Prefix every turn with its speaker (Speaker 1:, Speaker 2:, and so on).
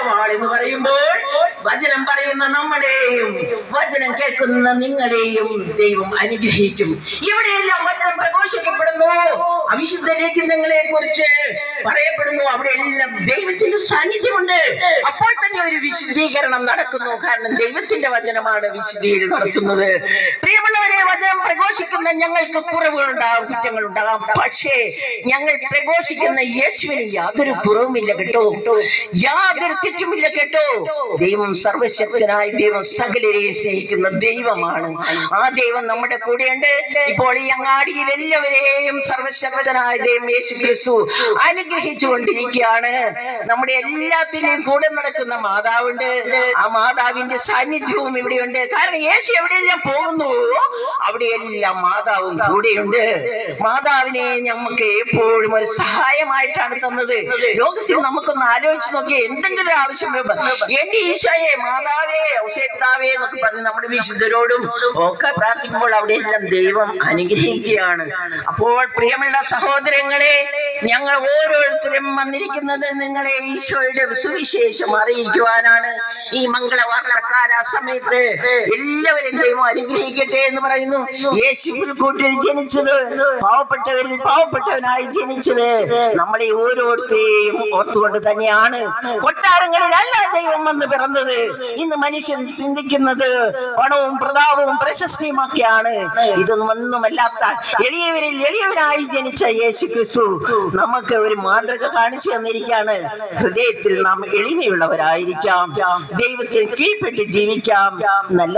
Speaker 1: വാൾ എന്ന് പറയുമ്പോൾ വചനം പറയുന്ന നമ്മുടെയും വചനം കേൾക്കുന്ന നിങ്ങളെയും ദൈവം അനുഗ്രഹിക്കും. ഇവിടെയെല്ലാം വചനം പ്രഘോഷിക്കപ്പെടുന്നു, അവിശുദ്ധ ലേഖനങ്ങളെ കുറിച്ച് പറയപ്പെടുന്നു, അവിടെയെല്ലാം ദൈവത്തിന്റെ സാന്നിധ്യമുണ്ട്. അപ്പോൾ തന്നെ ഒരു വിശുദ്ധീകരണം നടക്കുന്നു. കാരണം ദൈവത്തിന്റെ വചനമാണ് വിശുദ്ധീകരണം നടത്തുന്നത്. പ്രിയമുള്ളവരെ, വചനം പ്രഘോഷിക്കുന്ന ഞങ്ങൾക്ക് കുറവുകളുണ്ടാകും, കുറ്റങ്ങളുണ്ടാകാം. പക്ഷേ ഞങ്ങൾ പ്രഘോഷിക്കുന്ന യേശുവിന് യാതൊരു കുറവുമില്ല കേട്ടോ, യാതൊരു തെറ്റുമില്ല കേട്ടോ. ദൈവം സർവശക്തനായ ദൈവം, സകലരെയും സ്നേഹിക്കുന്ന ദൈവമാണ്. ആ ദൈവം നമ്മുടെ കൂടെയുണ്ട്. ഇപ്പോൾ ഈ അങ്ങാടിയിൽ എല്ലാവരെയും സർവശക്തനായ ദൈവം യേശു ക്രിസ്തു അനുഗ്രഹിച്ചു കൊണ്ടിരിക്കുകയാണ്. നമ്മുടെ എല്ലാത്തിനെയും കൂടെ നടക്കുന്ന മാതാവുണ്ട്. ആ മാതാവിന്റെ സാന്നിധ്യവും ഇവിടെയുണ്ട്. കാരണം യേശു എവിടെയെല്ലാം പോകുന്നു അവിടെയെല്ലാം മാതാവും കൂടെയുണ്ട്. മാതാവിനെ നമുക്ക് എപ്പോഴും ഒരു സഹായമായിട്ടാണ് തന്നത്. ലോകത്തിൽ നമുക്കൊന്ന് ആലോചിച്ച് നോക്കിയേ, എന്തെങ്കിലും ആവശ്യം എന്റെ ഈശോയെ, മാതാവേ, ഔസേപിതാവേ എന്നൊക്കെ പറഞ്ഞ് നമ്മുടെ വിശുദ്ധരോടും ഒക്കെ പ്രാർത്ഥിക്കുമ്പോൾ അവിടെയെല്ലാം ദൈവം അനുഗ്രഹിക്കുകയാണ്. അപ്പോൾ പ്രിയമുള്ള സഹോദരങ്ങളെ, ഞങ്ങൾ ഓരോരുത്തരും വന്നിരിക്കുന്നത് നിങ്ങളെ ഈശോയുടെ സുവിശേഷം അറിയിക്കുവാനാണ്. ഈ മംഗളവാർത്തക്കാല സമയത്ത് എല്ലാവരും ദൈവം അനുഗ്രഹിക്കട്ടെ എന്ന് പറയുന്നു. യേശു പുൽക്കൂട്ടിൽ ജനിച്ചത്, പാവപ്പെട്ടവരിൽ പാവപ്പെട്ടവനായി ജനിച്ചത് നമ്മളെ ഓരോരുത്തരെയും ഓർത്തുകൊണ്ട് തന്നെയാണ്. കൊട്ടാരങ്ങളിലല്ല ദൈവം വന്ന് പിറന്നത്. ഇന്ന് മനുഷ്യൻ ചിന്തിക്കുന്നത് പണവും പ്രതാപവും പ്രശസ്തിയും ഒക്കെയാണ്. ഇതൊന്നുമല്ലാത്ത എളിയവരിൽ എളിയവനായി ജനിച്ച യേശു ക്രിസ്തു നമുക്ക് ഒരു മാതൃക കാണിച്ചു തന്നിരിക്കുകയാണ്. ഹൃദയത്തിൽ നാം എളിമയുള്ളവരായിരിക്കാം, ദൈവത്തിന് കീഴ്പ്പെട്ട് ജീവിക്കാം, നല്ല